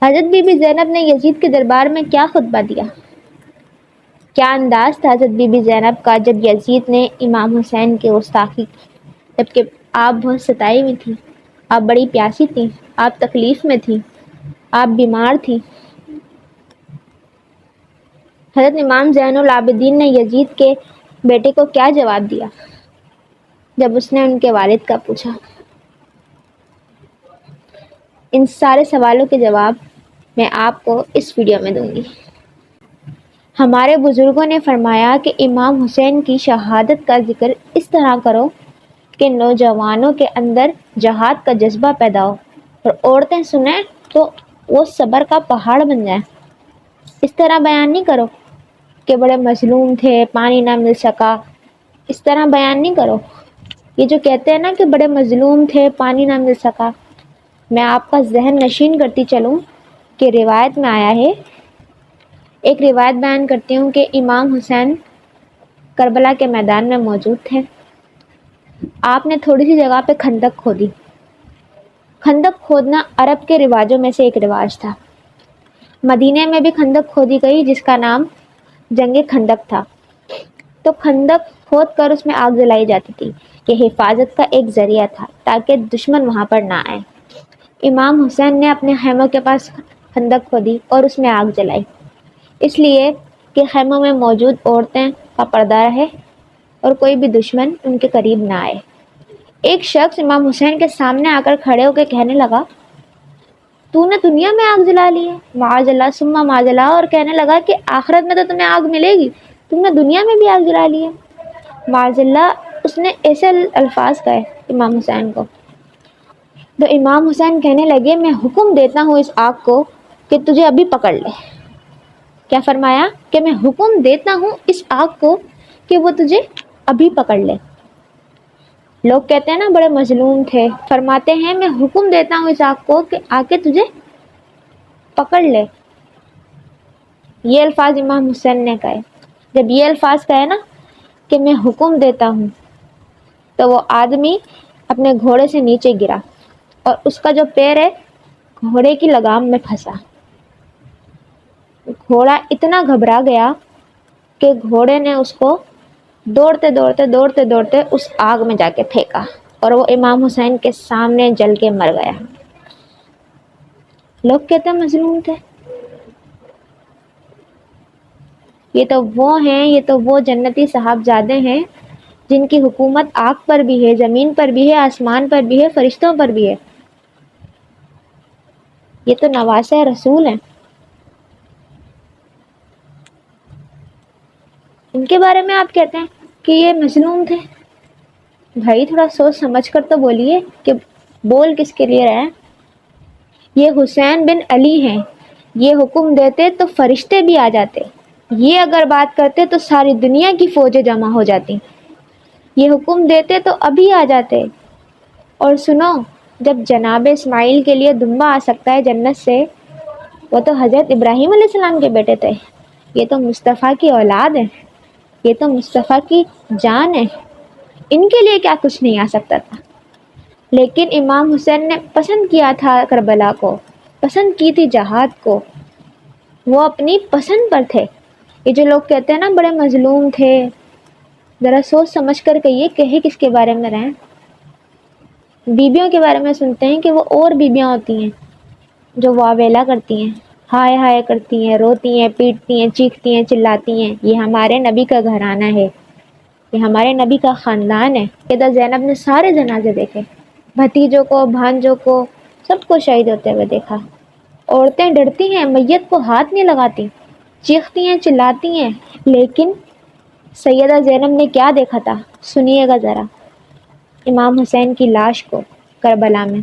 حضرت be be زینب نے یزید کے دربار میں کیا خطبہ دیا؟ کیا انداز تھا حضرت بی بی زینب کا جب یزید نے امام حسین کی گستاخی کی؟ جبکہ آپ بہت ستائی ہوئی تھیں، آپ بڑی پیاسی تھیں، آپ تکلیف میں تھیں، آپ بیمار تھیں۔ حضرت امام زین العابدین نے یزید کے بیٹے کو کیا جواب دیا جب اس نے ان کے والد کا پوچھا؟ ان سارے سوالوں کے جواب میں آپ کو اس ویڈیو میں دوں گی۔ ہمارے بزرگوں نے فرمایا کہ امام حسین کی شہادت کا ذکر اس طرح کرو کہ نوجوانوں کے اندر جہاد کا جذبہ پیدا ہو اور عورتیں سنیں تو وہ صبر کا پہاڑ بن جائیں۔ اس طرح بیان نہیں کرو کہ بڑے مظلوم تھے، پانی نہ مل سکا، اس طرح بیان نہیں کرو۔ یہ جو کہتے ہیں نا کہ بڑے مظلوم تھے، پانی نہ مل سکا، میں آپ کا ذہن نشین کرتی چلوں کہ روایت میں آیا ہے، ایک روایت بیان کرتی ہوں کہ امام حسین کربلا کے میدان میں موجود تھے۔ آپ نے تھوڑی سی جگہ پہ خندق کھودی۔ خندق کھودنا عرب کے رواجوں میں سے ایک رواج تھا۔ مدینے میں بھی خندق کھودی گئی جس کا نام جنگ خندق تھا۔ تو خندق کھود کر اس میں آگ جلائی جاتی تھی۔ یہ حفاظت کا ایک ذریعہ تھا تاکہ دشمن وہاں پر نہ آئے۔ امام حسین نے اپنے خیموں کے پاس خندق کھودی اور اس میں آگ جلائی، اس لیے کہ خیموں میں موجود عورتیں کا پردہ رہے اور کوئی بھی دشمن ان کے قریب نہ آئے۔ ایک شخص امام حسین کے سامنے آ کر کھڑے ہو کے کہنے لگا، تو نے دنیا میں آگ جلا لی ہے، معاذ اللہ ثم معاذ اللہ، اور کہنے لگا کہ آخرت میں تو تمہیں آگ ملے گی، تم نے دنیا میں بھی آگ جلا لی ہے، معاذ اللہ۔ اس نے ایسے الفاظ کہے امام حسین کو۔ تو امام حسین کہنے لگے، میں حکم دیتا ہوں اس آگ کو کہ تجھے ابھی پکڑ لے۔ کیا فرمایا؟ کہ میں حکم دیتا ہوں اس آگ کو کہ وہ تجھے ابھی پکڑ لے۔ لوگ کہتے ہیں نا بڑے مظلوم تھے، فرماتے ہیں میں حکم دیتا ہوں اس آگ کو کہ آ کے تجھے پکڑ لے۔ یہ الفاظ امام حسین نے کہے۔ جب یہ الفاظ کہے نا کہ میں حکم دیتا ہوں، تو وہ آدمی اپنے گھوڑے سے نیچے گرا اور اس کا جو پیر ہے گھوڑے کی لگام میں پھنسا۔ گھوڑا اتنا گھبرا گیا کہ گھوڑے نے اس کو دوڑتے دوڑتے دوڑتے دوڑتے اس آگ میں جا کے پھینکا اور وہ امام حسین کے سامنے جل کے مر گیا۔ لوگ کہتے ہیں مظلوم تھے۔ یہ تو وہ جنتی صاحبزادے ہیں جن کی حکومت آگ پر بھی ہے، زمین پر بھی ہے، آسمان پر بھی ہے، فرشتوں پر بھی ہے۔ یہ تو نواسۂ رسول ہیں۔ ان کے بارے میں آپ کہتے ہیں کہ یہ مظلوم تھے۔ بھائی تھوڑا سوچ سمجھ کر تو بولیے کہ بول کس کے لیے رہے ہیں۔ یہ حسین بن علی ہیں، یہ حکم دیتے تو فرشتے بھی آ جاتے، یہ اگر بات کرتے تو ساری دنیا کی فوجیں جمع ہو جاتی، یہ حکم دیتے تو ابھی آ جاتے۔ اور سنو، جب جناب اسماعیل کے لیے دمبا آ سکتا ہے جنت سے، وہ تو حضرت ابراہیم علیہ السلام کے بیٹے تھے، یہ تو مصطفیٰ کی اولاد ہے، یہ تو مصطفیٰ کی جان ہے، ان کے لیے کیا کچھ نہیں آ سکتا تھا۔ لیکن امام حسین نے پسند کیا تھا کربلا کو، پسند کی تھی جہاد کو، وہ اپنی پسند پر تھے۔ یہ جو لوگ کہتے ہیں نا بڑے مظلوم تھے، ذرا سوچ سمجھ کر کہیے کہے کس کے بارے میں رہیں۔ بیبیوں کے بارے میں سنتے ہیں کہ وہ اور بیبیاں ہوتی ہیں جو واویلا کرتی ہیں، ہائے ہائے کرتی ہیں، روتی ہیں، پیٹتی ہیں، چیختی ہیں، چلاتی ہیں، یہ ہمارے نبی کا گھرانہ ہے، یہ ہمارے نبی کا خاندان ہے۔ سیدہ زینب نے سارے جنازے دیکھے، بھتیجوں کو، بھانجوں کو، سب کو شہید ہوتے ہوئے دیکھا۔ عورتیں ڈرتی ہیں، میت کو ہاتھ نہیں لگاتی، چیختی ہیں، چلاتی ہیں، لیکن سیدہ زینب نے کیا دیکھا تھا؟ سنیے گا ذرا۔ امام حسین کی لاش کو کربلا میں،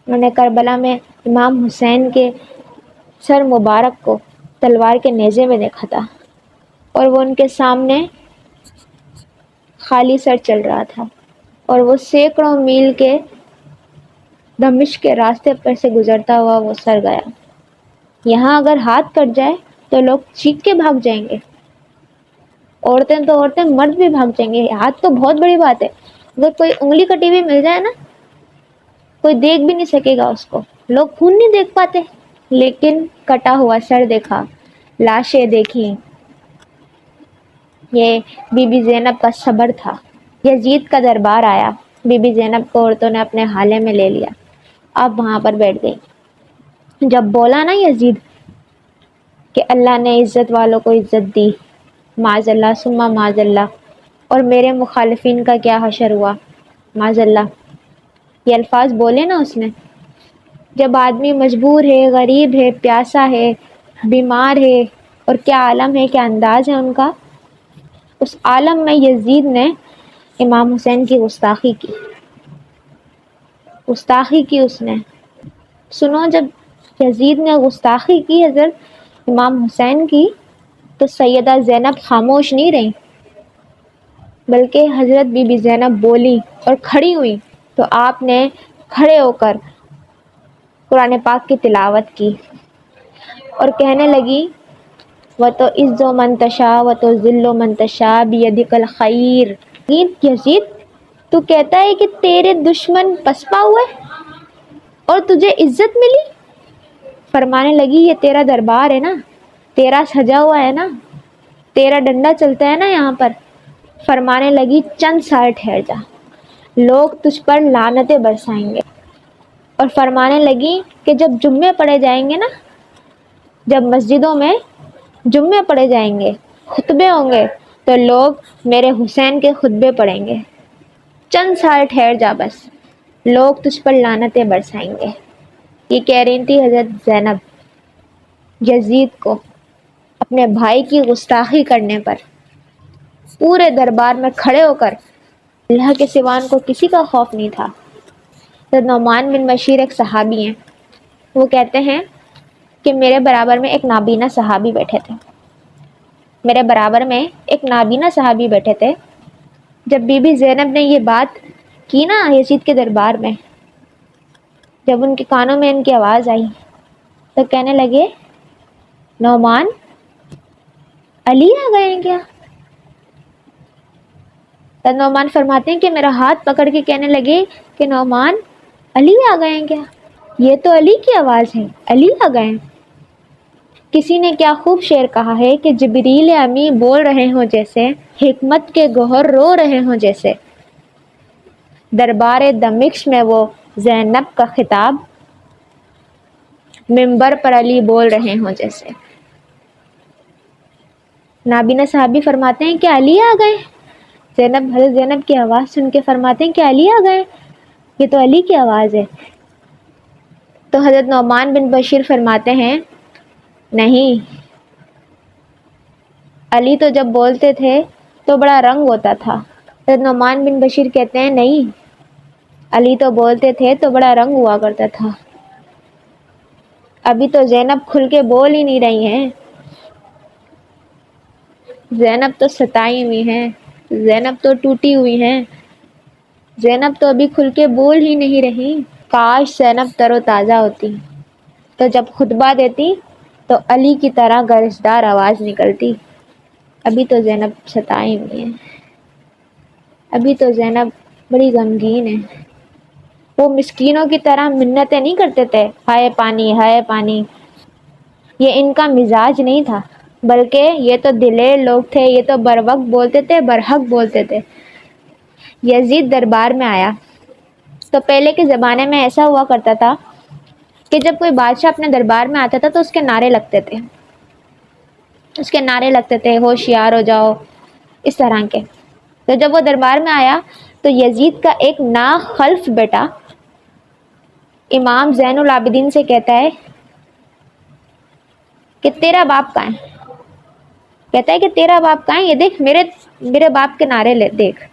انہوں نے کربلا میں امام حسین کے سر مبارک کو تلوار کے نیزے میں دیکھا تھا، اور وہ ان کے سامنے خالی سر چل رہا تھا، اور وہ سینکڑوں میل کے دمشق کے راستے پر سے گزرتا ہوا وہ سر گیا۔ یہاں اگر ہاتھ کٹ جائے تو لوگ چیخ کے بھاگ جائیں گے، عورتیں تو عورتیں، مرد بھی بھاگ جائیں گے۔ ہاتھ تو بہت بڑی بات ہے، اگر کوئی انگلی کٹی ہوئی مل جائے نا، کوئی دیکھ بھی نہیں سکے گا اس کو، لوگ خون نہیں دیکھ پاتے، لیکن کٹا ہوا سر دیکھا، لاشیں دیکھیں۔ یہ بی بی زینب کا صبر تھا۔ یزید کا دربار آیا، بی بی زینب کو عورتوں نے اپنے حالے میں لے لیا، اب وہاں پر بیٹھ گئی۔ جب بولا نا یزید کہ اللہ نے عزت والوں کو عزت دی، معاذ اللہ ثم معاذ اللہ، اور میرے مخالفین کا کیا حشر ہوا، معاذ اللہ، یہ الفاظ بولے نا اس نے۔ جب آدمی مجبور ہے، غریب ہے، پیاسا ہے، بیمار ہے، اور کیا عالم ہے، کیا انداز ہے ان کا، اس عالم میں یزید نے امام حسین کی گستاخی کی، گستاخی کی اس نے۔ سنو، جب یزید نے گستاخی کی حضرت امام حسین کی، تو سیدہ زینب خاموش نہیں رہیں، بلکہ حضرت بی بی زینب بولی اور کھڑی ہوئی، تو آپ نے کھڑے ہو کر قرآن پاک کی تلاوت کی اور کہنے لگی وَتُعِزُّ مَن تَشَاءُ وَتُذِلُّ مَن تَشَاءُ بِيَدِكَ الْخَيْرُ۔ یزید، تو کہتا ہے کہ تیرے دشمن پسپا ہوئے اور تجھے عزت ملی؟ فرمانے لگی یہ تیرا دربار ہے نا، تیرا سجا ہوا ہے نا، تیرا ڈنڈا چلتا ہے نا یہاں پر۔ فرمانے لگی چند سال ٹھہر جا، لوگ تجھ پر لعنتیں برسائیں گے۔ اور فرمانے لگی کہ جب جمعے پڑھے جائیں گے نا، جب مسجدوں میں جمعے پڑھے جائیں گے، خطبے ہوں گے، تو لوگ میرے حسین کے خطبے پڑھیں گے۔ چند سال ٹھہر جا بس، لوگ تجھ پر لعنتیں برسائیں گے۔ یہ کہہ رہی تھی حضرت زینب یزید کو اپنے بھائی کی گستاخی کرنے پر، پورے دربار میں کھڑے ہو کر۔ اللہ کے سوا ان کو کسی کا خوف نہیں تھا۔ حضرت نعمان بن بشیر ایک صحابی ہیں، وہ کہتے ہیں کہ میرے برابر میں ایک نابینا صحابی بیٹھے تھے، میرے برابر میں ایک نابینا صحابی بیٹھے تھے۔ جب بی بی زینب نے یہ بات کی نا یزید کے دربار میں، جب ان کے کانوں میں ان کی آواز آئی، تو کہنے لگے نعمان، علی آ گئے ہیں کیا؟ تو نعمان فرماتے ہیں کہ میرا ہاتھ پکڑ کے کہنے لگے کہ نعمان، علی آ گئے ہیں کیا؟ یہ تو علی کی آواز ہے، علی آ گئے ہیں۔ کسی نے کیا خوب شعر کہا ہے کہ جبریل امی بول رہے ہوں جیسے، حکمت کے گوہر رو رہے ہوں جیسے، دربار دمشق میں وہ زینب کا خطاب، منبر پر علی بول رہے ہوں جیسے۔ نابینا صحابی فرماتے ہیں کہ علی آ گئے۔ حضرت زینب کی آواز سن کے فرماتے ہیں کہ علی آ گئے، یہ تو علی کی آواز ہے۔ تو حضرت نعمان بن بشیر فرماتے ہیں نہیں، علی تو جب بولتے تھے تو بڑا رنگ ہوتا تھا۔ حضرت نعمان بن بشیر کہتے ہیں نہیں، علی تو بولتے تھے تو بڑا رنگ ہوا کرتا تھا۔ ابھی تو زینب کھل کے بول ہی نہیں رہی ہیں، زینب تو ستائی ہوئی ہیں، زینب تو ٹوٹی ہوئی ہیں، زینب تو ابھی کھل کے بول ہی نہیں رہی۔ کاش زینب تر و تازہ ہوتی تو جب خطبہ دیتی تو علی کی طرح گرجدار آواز نکلتی۔ ابھی تو زینب ستائی ہوئی ہے، ابھی تو زینب بڑی غمگین ہے۔ وہ مسکینوں کی طرح منتیں نہیں کرتے تھے، ہائے پانی ہائے پانی، یہ ان کا مزاج نہیں تھا، بلکہ یہ تو دلیر لوگ تھے، یہ تو بر وقت بولتے تھے، برحق بولتے تھے۔ یزید دربار میں آیا تو پہلے کے زمانے میں ایسا ہوا کرتا تھا کہ جب کوئی بادشاہ اپنے دربار میں آتا تھا تو اس کے نعرے لگتے تھے، اس کے نعرے لگتے تھے ہوشیار ہو جاؤ، اس طرح کے۔ تو جب وہ دربار میں آیا تو یزید کا ایک ناخلف بیٹا امام زین العابدین سے کہتا ہے کہ تیرا باپ کہاں ہے؟ کہتا ہے کہ تیرا باپ کہاں ہے؟ یہ دیکھ میرے باپ کے نعرے دیکھ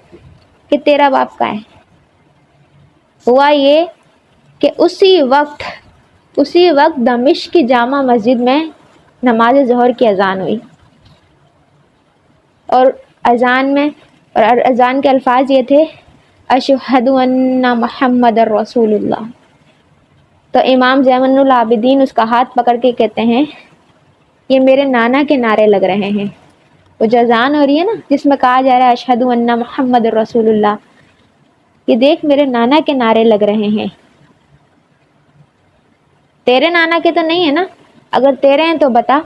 کہ تیرا باپ کہاں ہے۔ ہوا یہ کہ اسی وقت دمشق کی جامع مسجد میں نماز ظہر کی اذان ہوئی، اور اذان کے الفاظ یہ تھے اشہد ان محمد رسول اللہ۔ تو امام زین العابدین اس کا ہاتھ پکڑ کے کہتے ہیں یہ میرے نانا کے نعرے لگ رہے ہیں۔ وہ جو اذان ہو رہی ہے نا جس میں کہا جا رہا ہے اشہد ان محمد رسول اللہ، یہ دیکھ میرے نانا کے نعرے لگ رہے ہیں۔ تیرے نانا کے تو نہیں ہے نا، اگر تیرے ہیں تو بتا۔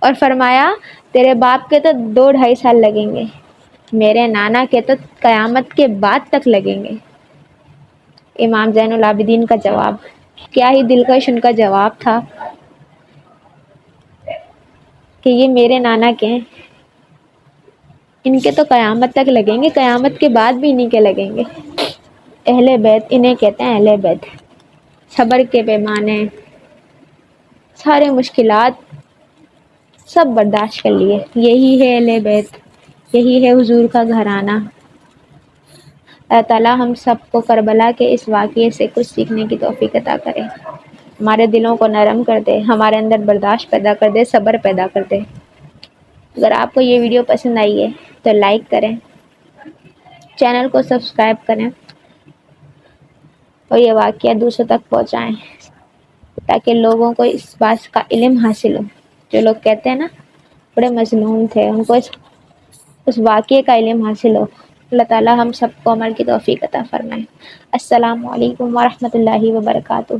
اور فرمایا تیرے باپ کے تو 2-2.5 سال لگیں گے، میرے نانا کے تو قیامت کے بعد تک لگیں گے۔ امام زین العابدین کا جواب، کیا ہی دلکش ان کا جواب تھا کہ یہ میرے نانا کے ہیں، ان کے تو قیامت تک لگیں گے، قیامت کے بعد بھی انہیں کے لگیں گے۔ اہل بیت انہیں کہتے ہیں، اہل بیت صبر کے پیمانے، سارے مشکلات سب برداشت کر لیے، یہی ہے اہل بیت، یہی ہے حضور کا گھرانہ۔ اللہ تعالیٰ ہم سب کو کربلا کے اس واقعے سے کچھ سیکھنے کی توفیق عطا کرے، ہمارے دلوں کو نرم کر دے، ہمارے اندر برداشت پیدا کر دے، صبر پیدا کر دے۔ اگر آپ کو یہ ویڈیو پسند آئی ہے تو لائک کریں، چینل کو سبسکرائب کریں اور یہ واقعہ دوسروں تک پہنچائیں تاکہ لوگوں کو اس بات کا علم حاصل ہو۔ جو لوگ کہتے ہیں نا بڑے مظلوم تھے، ان کو اس واقعے کا علم حاصل ہو۔ اللہ تعالیٰ ہم سب کو عمل کی توفیق عطا فرمائے۔ السلام علیکم ورحمۃ اللہ وبرکاتہ۔